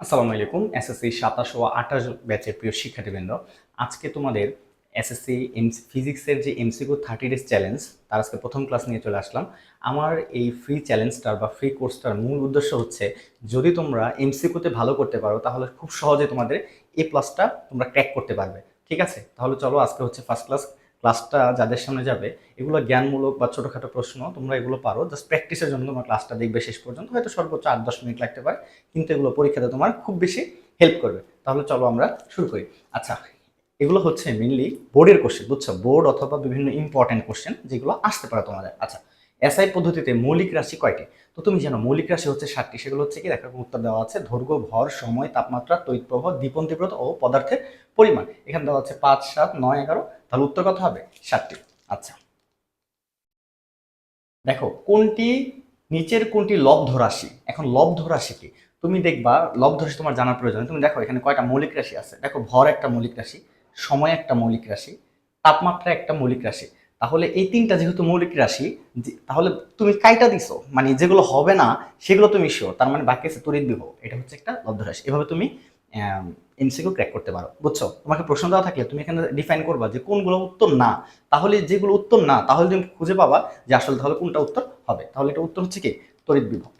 আসসালামু আলাইকুম। এসএসসি ২৭ ও ২৮ ব্যাচের প্রিয় শিক্ষার্থীবৃন্দ, আজকে তোমাদের এসএসসি ফিজিক্সের যে এমসিকিউ 30 ডেজ চ্যালেঞ্জ তার আজকে প্রথম ক্লাস নিয়ে চলে আসলাম। আমার এই ফ্রি চ্যালেঞ্জটার বা ফ্রি কোর্সটার মূল উদ্দেশ্য হচ্ছে, যদি তোমরা এমসিকিউতে ভালো করতে পারো তাহলে খুব সহজে তোমাদের এ প্লাসটা তোমরা ক্র্যাক করতে পারবে। ঠিক আছে, তাহলে চলো আজকে হচ্ছে ফার্স্ট ক্লাসটা যাদের সামনে যাবে, এগুলো জ্ঞানমূলক বা ছোটোখাটো প্রশ্ন, তোমরা এগুলো পারো, জাস্ট প্র্যাকটিসের জন্য তোমার ক্লাসটা দেখবে শেষ পর্যন্ত, হয়তো সর্বোচ্চ ৮-১০ মিনিট লাগতে পারে, কিন্তু এগুলো পরীক্ষাতে তোমার খুব বেশি হেল্প করবে। তাহলে চলো আমরা শুরু করি। আচ্ছা, এগুলো হচ্ছে মেনলি বোর্ডের কোশ্চেন, বুঝছো? বোর্ড অথবা বিভিন্ন ইম্পর্টেন্ট কোশ্চেন যেগুলো আসতে পারে তোমাদের। আচ্ছা, এসআই পদ্ধতিতে মৌলিক রাশি কয়টি? তো তুমি জানো মৌলিক রাশি হচ্ছে 7টি। সেগুলো হচ্ছে কি, দেখো উত্তর দেওয়া আছে: দৈর্ঘ্য, ভর, সময়, তাপমাত্রা, তড়িৎ প্রবাহ, দীপন তীব্রতা ও পদার্থের পরিমাণ। এখানে দেওয়া আছে 5, 7, 9, 11। তাহলে উত্তর কত হবে? 7টি। আচ্ছা, দেখো কোনটি নিচের কোনটি লব্ধ রাশি? এখন লব্ধ রাশি কি তুমি দেখবা, লব্ধ রাশি তোমার জানার প্রয়োজন। তুমি দেখো এখানে কয়টা মৌলিক রাশি আছে। দেখো, ভর একটা মৌলিক রাশি, সময় একটা মৌলিক রাশি, তাপমাত্রা একটা মৌলিক রাশি। তাহলে এই তিনটা যেহেতু মৌলিক রাশি, তাহলে তুমি কাইটা দিছো, মানে যেগুলো হবে না সেগুলো তুমি শিওর, তার মানে বাকি আছে তড়িৎ বিভব। এটা হচ্ছে একটা লব্ধ রাশি। এভাবে তুমি এমসিকিউ ক্র্যাক করতে পারো, বুঝছো? তোমাকে প্রশ্ন দেওয়া থাকলে তুমি এখানে ডিফাইন করবা যে কোনগুলো উত্তর না। তাহলে যেগুলো উত্তর না, তাহলে তুমি খুঁজে পাবা যে আসলে তাহলে কোনটা উত্তর হবে। তাহলে এটা উত্তর হচ্ছে কি, তড়িৎ বিভব।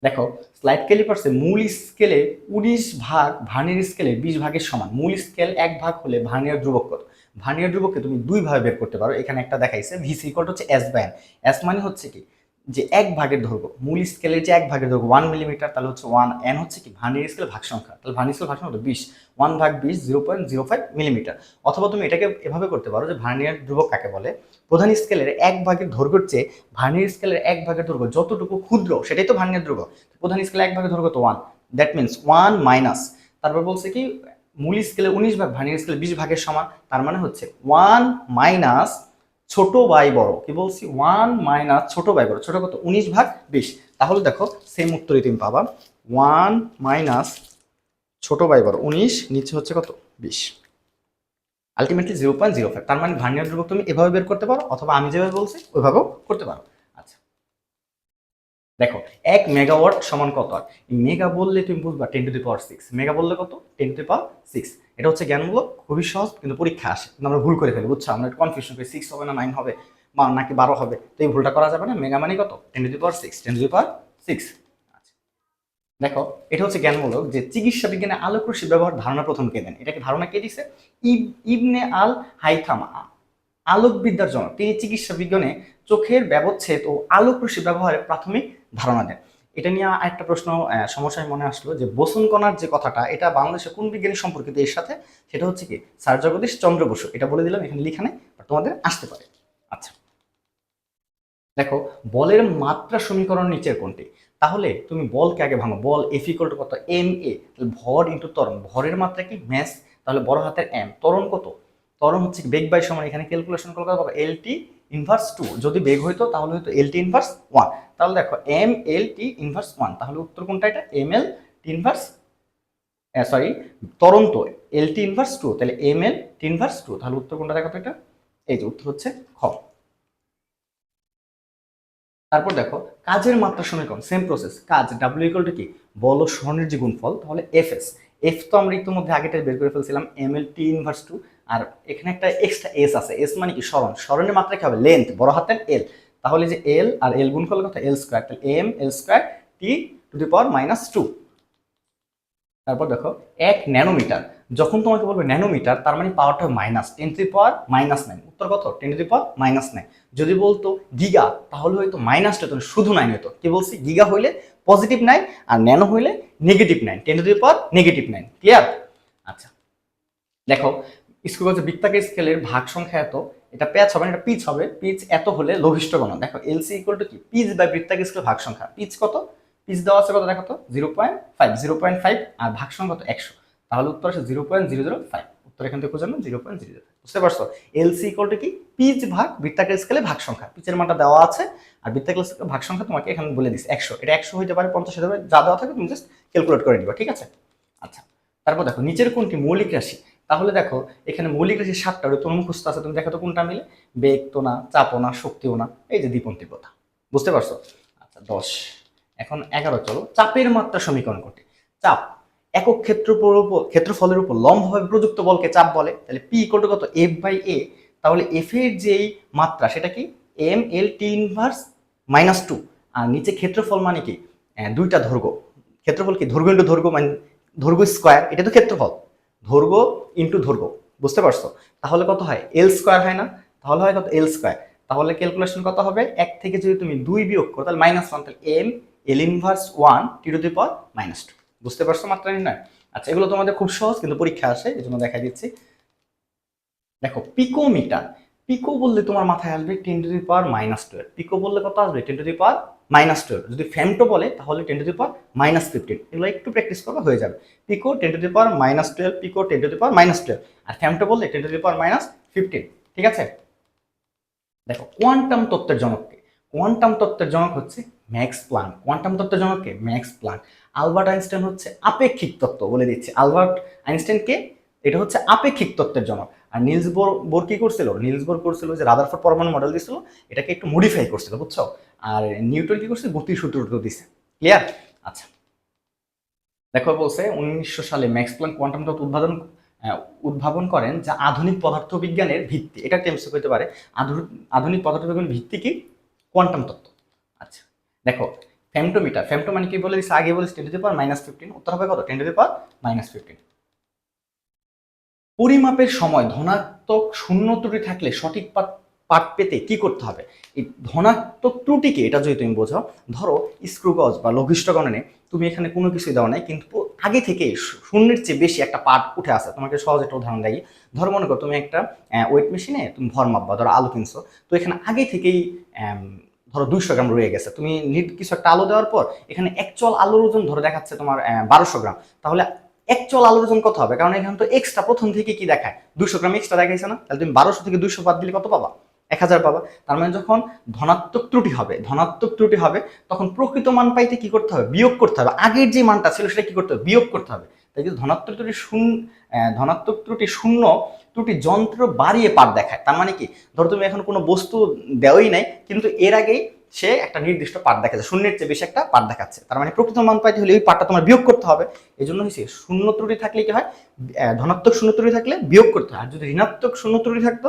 দেখো, স্লাইড ক্যালিপার্সে মূল স্কেলে 19 ভাগ, ভার্নিয়ার স্কেলে 20 ভাগের সমান। মূল স্কেল 1 ভাগ হলে ভার্নিয়ার ধ্রুবক কত? ভার্নিয়ার ধ্রুবককে তুমি দুই ভাবে বের করতে পারো। এখানে একটা দেখাইছে, ভিসি ইকুয়াল হচ্ছে এস বাই এন। এস মানে হচ্ছে কি, যে 1 ভাগের দৈর্ঘ্য, মূল স্কেলের যে 1 ভাগের দৈর্ঘ্য 1 মিলিমিটার, তাহলে হচ্ছে 1। এন হচ্ছে কি, ভার্নিয়ার স্কেল ভাগ সংখ্যা, তাহলে ভার্নিয়ার স্কেল ভাগ সংখ্যা 20। 1 ভাগ 20 0.05 মিলিমিটার। অথবা তুমি এটাকে এভাবে করতে পারো যে ভার্নিয়ার ধ্রুবক কাকে বলে? প্রধান স্কেলের 1 ভাগের দৈর্ঘ্যের চেয়ে ভার্নিয়ার স্কেলের 1 ভাগের দৈর্ঘ্য যতটুকু ক্ষুদ্র, সেটাই তো ভার্নিয়ার ধ্রুবক। প্রধান স্কেলে 1 ভাগের দৈর্ঘ্য তো 1, দ্যাট মিনস 1 মাইনাস, তারপর বলছে কি মূল স্কেলে 19 ভাগ, ভার্নিয়ার স্কেলে 20 ভাগের সমান, তার মানে হচ্ছে 1 মাইনাস ছোট বাই বড়। কি বলছি? 1 মাইনাস ছোট বাই বড়। ছোট কত? 19 ভাগ 20। তাহলে দেখো সেম উত্তরই তুমি পাবা, 1 মাইনাস ছোট বাই বড় 19, নিচে হচ্ছে কত? 20, আলটিমেটলি 0.05। তার মানে ভার্নিয়ার ধ্রুবক তুমি এভাবে বের করতে পারো, অথবা আমি যেভাবে বলছি ওইভাবেও করতে পারো। আচ্ছা, দেখো 1 মেগাওয়াট সমান কত? আর মেগা বললে তুমি বুঝবা 10⁶। মেগা বললে কত? 10⁶। এটা হচ্ছে জ্ঞানমূলক, খুবই সহজ, কিন্তু পরীক্ষা আসে কিন্তু আমরা ভুল করে ফেলি, বুঝছো? আমরা কনফিউশন করি 6 হবে না 9 হবে, বা নাকি 12 হবে। তো এই ভুলটা করা যাবে না। মেগা মানে কত? 10⁶। 10⁶। দেখো, এটা হচ্ছে জ্ঞানমূলক, যে চিকিৎসা বিজ্ঞানে আলোক রশ্মির ব্যবহার ধারণা প্রথম কে দেন? এটাকে ধারণা কে দিছে? ইবনে আল হাইথামা, আলোকবিদ্যার জন্য। তিনি চিকিৎসা বিজ্ঞানে চোখের ব্যবচ্ছেদ ও আলোক রশ্মির ব্যবহারে প্রাথমিক ধারণা দেন। এটা নিয়ে একটা প্রশ্ন সমস্যায় মনে আসলো, যে বোসন কণার যে কথাটা, এটা বাংলাদেশে কোন বিজ্ঞানী সম্পর্কিত এর সাথে? সেটা হচ্ছে কি, স্যার জগদীশ চন্দ্র বসু। এটা বলে দিলাম, এখানে লিখা নেই, তোমাদের আসতে পারে। আচ্ছা, দেখো, বলের মাত্রা সমীকরণ নিচের কোনটি? তাহলে তুমি বলকে আগে ভাঙো। বল এফ ইকুয়াল টু কত? M A. ভর ইন্টু ত্বরণ, ভরের মাত্রা কি? ম্যাস, তাহলে বড় হাতের এম। ত্বরণ কত? ত্বরণ হচ্ছে বেগ বাই সময়। এখানে ক্যালকুলেশন করলে কত পাবো? এল টি ইনভার্স 2। যদি বেগ হইতো তাহলে হয়তো এল টি ইনভার্স 1। তাহলে দেখো এম এল টি ইনভার্স 1, তাহলে উত্তর কোনটা? এটা M L T inverse, sorry, ত্বরণ তো এল টি ইনভার্স 2, তাহলে এম এল টি ইনভার্স 2। তাহলে উত্তর কোনটা? দেখো তো এটা, এই যে উত্তর হচ্ছে খ। তারপর দেখো, কাজের মাত্রা সমীকরণ, সেম প্রসেস। কাজ ডাব্লিউ ইকুয়াল টু কি? বল ও স্বর্ণের যে গুণফল, তাহলে এফ এস। এফ তো আমরা ইতিমধ্যে আগেটাই বের করে ফেলছিলাম, এম এল টি ইনভার্স 2। আর এখানে একটা এক্সট্রা এস আছে। এস মানে কি? স্মরণ। স্মরণের মাত্রা কি হবে? লেন্থ, বড় হাতের এল। তাহলে যে এল আর এল গুণফল কত? L square. তাহলে M L square T to the power minus 2। তারপর দেখো, 1 ন্যানোমিটার, যখন তোমাকে বলবে ন্যানোমিটার, তার মানে পাওয়ারটা হবে মাইনাস 10⁻⁹। উত্তর কত? 10⁻⁹। যদি বলতো গিগা, তাহলে হয়তো মাইনাসটা তো শুধু 9 হতো। কি বলছি? গিগা হইলে পজিটিভ 9, আর ন্যানো হইলে নেগেটিভ 9, 10⁻⁻⁹। ক্লিয়ার? আচ্ছা, দেখো, স্কুল বলছে বৃত্তাকার স্কেলের ভাগ সংখ্যা এত, এটা প্যাচ হবে না, এটা পিচ হবে। পিচ এত হলে লঘিষ্ঠ গণনা। দেখো এলসি ইকুয়াল টু কি? পিচ বাই বৃত্তাকার স্কেলের ভাগ সংখ্যা। পিচ কত? পিচ দেওয়া আছে কত? দেখো তো 0.5, 0.5, আর ভাগ সংখ্যা কত? 100। তাহলে উত্তর আছে 0.005। উত্তর এখান থেকে খোঁজানো 0.005। বুঝতে পারছো? এলসি ইকুয়াল টু কি? পিচ ভাগ বৃত্তাকার স্কেলে ভাগ সংখ্যা। পিচের মানটা দেওয়া আছে, আর বৃত্তাকার স্কেলের ভাগ সংখ্যা তোমাকে এখানে বলে দিচ্ছে 100। এটা 100 হইতে পারে, 50 হতে পারে, যা দেওয়া থাকে তুমি জাস্ট ক্যালকুলেট করে নিবা। ঠিক আছে? আচ্ছা, তারপর দেখো, নিচের কোনটি মৌলিক রাশি? তাহলে দেখো, এখানে মৌলিক রাশি 7টা, ওটা তোমার মুখস্থ আছে। তুমি দেখো তো কোনটা মিলে? বেগ তো না, চাপও না, শক্তিও না, এই যে দ্বিপন তীব্রতা। বুঝতে পারছো? আচ্ছা 10। এখন 11 চলো, চাপের মাত্রা সমীকরণ কোনটি? চাপ। একক ক্ষেত্রফলের উপর লম্বভাবে প্রযুক্ত বলকে চাপ বলে। তাহলে পি ইকুয়াল টু কত, এফ বাই এ। তাহলে এফ এর যেই মাত্রা সেটা কি এম এল টি ইনভার্স -2, আর নিচে ক্ষেত্রফল মানে কি দুইটা দৈর্ঘ্য। ক্ষেত্রফল কি দৈর্ঘ্য ইন্টু দৈর্ঘ্য, মানে দৈর্ঘ্য স্কোয়ার, এটা তো ক্ষেত্রফল, দৈর্ঘ্য ইন্টু দৈর্ঘ্য, বুঝতে পারছো? তাহলে কত হয়, এল স্কোয়ার হয় না? তাহলে হয় কত, এল স্কোয়ার। তাহলে ক্যালকুলেশন কত হবে, এক থেকে যদি তুমি 2 বিয়োগ করো তাহলে -1, তাহলে M L inverse 1 T to the power -2। বুঝতে পারছো মাত্রা নির্ণয়? আচ্ছা, এগুলো তোমাদের খুব সহজ, কিন্তু পরীক্ষা আসে এই জন্য দেখাই দিচ্ছি। দেখো পিকোমিটার, পিকো বললে তোমার মাথায় আসবে 10 টু দি পাওয়ার -12, পিকো বললে কত আসবে 10 টু দি পাওয়ার -12। যদি ফেমটো বলে তাহলে 10 টু দি পাওয়ার -15। এগুলো একটু প্র্যাকটিস করবে হয়ে যাবে। Pico 10 to the power -12, pico 10 to the power -12, আর ফেমটো বললে 10 টু দি পাওয়ার -15। ঠিক আছে? দেখো কোয়ান্টাম তত্ত্বের জনককে, কোয়ান্টাম তত্ত্বের জনক হচ্ছে ম্যাক্স প্লাঙ্ক। কোয়ান্টাম তত্ত্বের জনককে ম্যাক্স প্লাঙ্ক। আলবার্ট আইনস্টাইন হচ্ছে আপেক্ষিক তত্ত্ব, বলে দিচ্ছি আলবার্ট আইনস্টাইনকে, এটা হচ্ছে আপেক্ষিক তত্ত্বের জনক। আর নিলস বোর কি করছিল, নিলস বোর করছিল যে রাদারফোর্ড পরমাণু মডেল দিছিল, এটাকে একটু মডিফাই করছিল, বুঝছো? আর নিউটন কি করছে, গতির সূত্র দিছে। ক্লিয়ার? আচ্ছা, দেখো বলছে 1900 সালে ম্যাক্স প্লাঙ্ক কোয়ান্টাম তত্ত্ব উদ্ভাবন করেন, যা আধুনিক পদার্থবিজ্ঞানের ভিত্তি। এটা একটা এমসিকিউ হতে পারে, আধুনিক পদার্থবিজ্ঞানের ভিত্তি কি, কোয়ান্টাম তত্ত্ব। আচ্ছা দেখো, ফেমটোমিটার, ফেমটো মানে কি বলে দিচ্ছে, আগে বলেছি 10 টু দি পাওয়ার -15, উত্তর হবে কত, 10 টু দি পাওয়ার -15। পরিমাপের সময় ধনাত্মক শূন্য ত্রুটি থাকলে সঠিক পাঠ পেতে কি করতে হবে? এই ধনাত্মক ত্রুটিকে, এটা যদি তুমি বোঝো, ধরো স্ক্রু গজ বা লঘিষ্ঠ গণনে তুমি এখানে কোনো কিছুই দেওয়া নাই, কিন্তু আগে থেকে শূন্যের চেয়ে বেশি একটা পার্ট উঠে আসে। তোমাকে সহজ একটা উদাহরণ দেয়, ধরো মনে করো তুমি একটা ওয়েট মেশিনে তুমি ভর মাপবা, ধরো আলু কিনছো, তো এখানে আগে থেকেই ধরো 200 গ্রাম রয়ে গেছে। তুমি কিছু একটা আলু দেওয়ার পর এখানে অ্যাকচুয়াল আলুর ওজন ধরে দেখাচ্ছে তোমার 1200 গ্রাম, তাহলে অ্যাকচুয়াল আলুর ওজন কত হবে? কারণ এখানে তো এক্সট্রা প্রথম থেকে কি দেখায়, 200 গ্রাম এক্সট্রা দেখাইছে না? তাহলে তুমি 1200 থেকে 200 বাদ দিলে কত পাবা? 1000 পাবা। তার মানে যখন ধনাত্মক ত্রুটি হবে তখন প্রকৃত মান পাইতে কি করতে হবে, বিয়োগ করতে হবে। আগের যে মানটা ছিল সেটা কি করতে হবে, বিয়োগ করতে হবে। তাই যদি ধনাত্মক ত্রুটি শূন্য ত্রুটি যন্ত্র বাড়িয়ে পাঠ দেখায়, তার মানে কি, ধরো তুমি এখন কোনো বস্তু দেওয়াই নাই, কিন্তু এর আগেই সে একটা নির্দিষ্ট পাঠ দেখাচ্ছে, শূন্যের চেয়ে বেশি একটা পাঠ দেখাচ্ছে, তার মানে প্রকৃত মান পাইতে হলে ওই পাঠটা তোমার বিয়োগ করতে হবে। এই জন্য হচ্ছে শূন্য ত্রুটি থাকলে কি হয়, ধনাত্মক শূন্য ত্রুটি থাকলে বিয়োগ করতে হয়, আর যদি ঋণাত্মক শূন্য ত্রুটি থাকতো,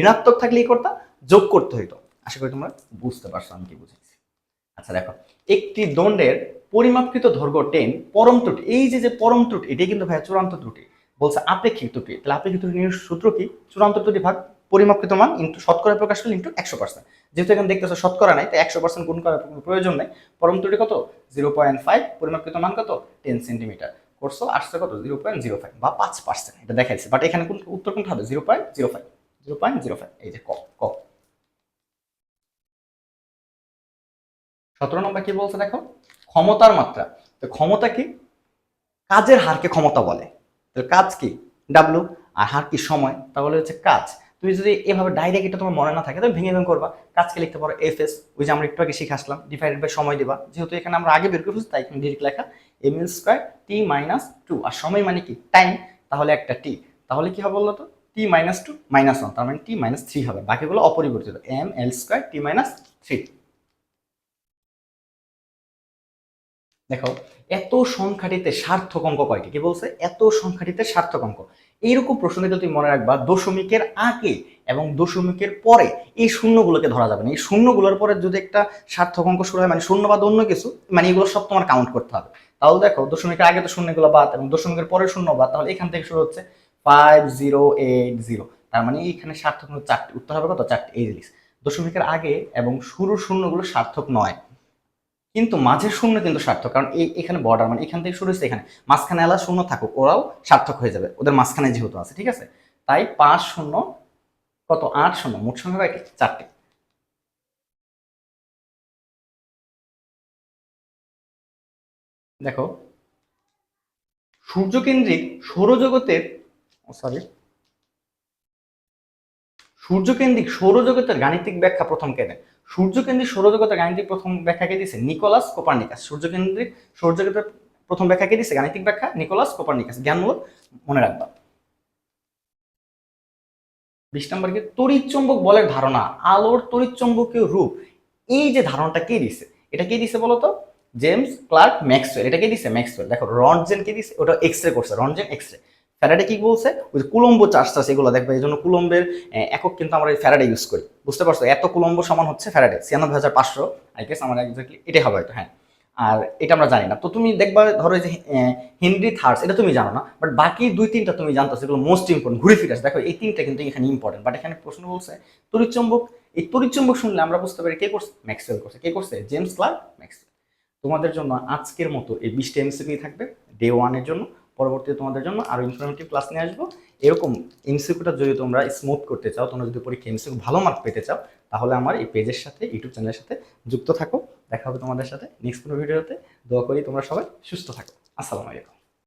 ঋণাত্মক থাকলে কি করতে, যোগ করতে হইতো। আশা করি তোমরা বুঝতে পারছো আমি কি বুঝেছি। আচ্ছা দেখো, একটি দণ্ডের পরিমাপকৃত দৈর্ঘ্য 10 পরম ত্রুটি, এই যে পরম ত্রুটি, এটাই কিন্তু ভাই চূড়ান্ত ত্রুটি, বলছে আপেক্ষিক ত্রুটি। তাহলে আপেক্ষিক ত্রুটির সূত্র কি, চূড়ান্ত ত্রুটি ভাগ পরিমাপকৃত মান ইনটু শতকরা প্রকাশ করলে ইনটু 100%। যেহেতু এখানে দেখতেছো শতকরা নাই, তাই 100% গুণ করার প্রয়োজন নেই। পরম ত্রুটি কত, 0.5, পরিমাপকৃত মান কত, 10 সেন্টিমিটার। করছো আসছে কত, 0.05 বা 5%, এটা দেখাইছে। বাট এখানে কোন উত্তর কোনটা হবে, 0.05, 0.05। এই যে ক ক 17 নম্বর কি বলছে দেখো, ক্ষমতার মাত্রা। তো ক্ষমতা কি, কাজের হারকে ক্ষমতা বলে। তো কাজ কি, ডাব্লু, আর হার কি, সময়, তাহলে হচ্ছে কাজ। তুমি যদি এভাবে ডাইরেক্ট এটা তোমার মনে না থাকে তাহলে ভেঙে ভেঙে করবা। কাজকে লিখতে পারো এফ এস, ওই যে আমরা একটু আগে শিখে আসলাম, ডিভাইডেড বাই সময় দিবা। যেহেতু এখানে আমরা আগে বের করে ফেলছি তাই এখানে ডিরেক্ট লেখা এম এল স্কোয়ার টি -2, আর সময় মানে কি, টাইম, তাহলে একটা টি, তাহলে কি হবে বলো তো, টি -2 -1, তার মানে টি -3 হবে। বাকিগুলো অপরিবর্তিত, এম এল স্কোয়ার টি -3। দেখো, এত সংখ্যাটিতে সার্থক অঙ্ক কয়টি, কি বলছে, এত সংখ্যাটিতে সার্থক অঙ্ক। এইরকম প্রশ্ন কিন্তু তুমি মনে রাখবা, দশমিকের আগে এবং দশমিকের পরে এই শূন্যগুলোকে ধরা যাবে না। এই শূন্যগুলোর পরে যদি একটা সার্থক অঙ্ক শুরু হয়, মানে শূন্য বাদ অন্য কিছু, মানে এগুলো সব তোমার কাউন্ট করতে হবে। তাহলে দেখো, দশমিকের আগে তো শূন্যগুলো বাদ এবং দশমিকের পরে শূন্য বাদ, তাহলে এখান থেকে শুরু হচ্ছে 5080। তার মানে এইখানে সার্থক হলো 4টি, উত্তর হবে কত, 4টি। এই জিনিস দশমিকের আগে এবং শুরুর শূন্যগুলো সার্থক নয়, কিন্তু মাঝের শূন্য কিন্তু সার্থক, কারণ এখানে বর্ডার, মানে এখান থেকে শুরু হচ্ছে এখানে, মাঝখানে এলা শূন্য থাকুক, ওরাও সার্থক হয়ে যাবে, ওদের মাঝখানে যেহেতু আছে। ঠিক আছে, তাই 5 শূন্য কত, 8 শূন্য, মোট সংখ্যা কয়টি, 4টি। দেখো, সূর্যকেন্দ্রিক সৌরজগতের, সরি, সূর্যকেন্দ্রিক সৌরজগতের গাণিতিক ব্যাখ্যা প্রথম কে দেন? সূর্যকেন্দ্রিক সৌরজগতের গাণিতিক প্রথম ব্যাখ্যা কে দিয়েছে, নিকোলাস কোপার্নিকাস। সূর্যকেন্দ্রিক সৌরজগতের প্রথম ব্যাখ্যা কে দিয়েছে, গাণিতিক ব্যাখ্যা, নিকোলাস কোপার্নিকাস। জ্ঞানমূলক, মনে রাখবা। 20 নম্বর কি, তড়িৎ চৌম্বক বলের ধারণা, আলোর তড়িৎ চৌম্বকীয় রূপ, এই যে ধারণাটা কে দিছে, এটা কে দিছে বলতো, জেমস ক্লার্ক ম্যাক্সওয়েল, এটা কে দিছে? ম্যাক্সওয়েল। দেখো রন্টজেন কে দিছে? ওটা এক্স রে করছে, রন্টজেন এক্স রে। ফ্যারাডে কি বলছে? ওই কুলম্ব চার্জ টার্জ এগুলো দেখবে, এই জন্য কুলম্বের একক কিন্তু আমরা এই ফ্যারাডে ইউজ করি, বুঝতে পারছো? এত কুলম্ব সমান হচ্ছে ফ্যারাডে 96,500 আই গেস, আমার এক্স্যাক্টলি এটাই হবে হয়তো, হ্যাঁ। আর এটা আমরা জানি না। তো তুমি দেখবা ধরো যে হেনরি থার্ডস, এটা তুমি জানো না, বাট বাকি 2-3টা তুমি জানতো, সেগুলো মোস্ট ইম্পর্টেন্ট। ঘুরে ফিরে আসে, দেখো এই 3টা কিন্তু এখানে ইম্পর্টেন্ট। বাট এখানে প্রশ্ন বলছে তড়িৎচুম্বক। এই তড়িৎচুম্বক শুনলে আমরা বুঝতে পারি কে করছে? ম্যাক্সওয়েল করছে। কে করছে? James Clerk Maxwell. তোমাদের জন্য আজকের মতো এই 20টা এমসিকিউ থাকবে ডে 1-এর জন্য। পরবর্তীতে তোমাদের জন্য আরো ইনফরমেটিভ ক্লাস নিয়ে আসবো। এরকম এমসিকিউটা যদি তোমরা স্মুথ করতে চাও, তোমরা যদি পরীক্ষা এমসিকিউ ভালো মার্ক পেতে চাও, তাহলে আমার এই পেজের সাথে, ইউটিউব চ্যানেলের সাথে যুক্ত থাকো। দেখা হবে তোমাদের সাথে নেক্সট কোনো ভিডিওতে। দোয়া করি তোমরা সবাই সুস্থ থাকো। আসসালামু আলাইকুম।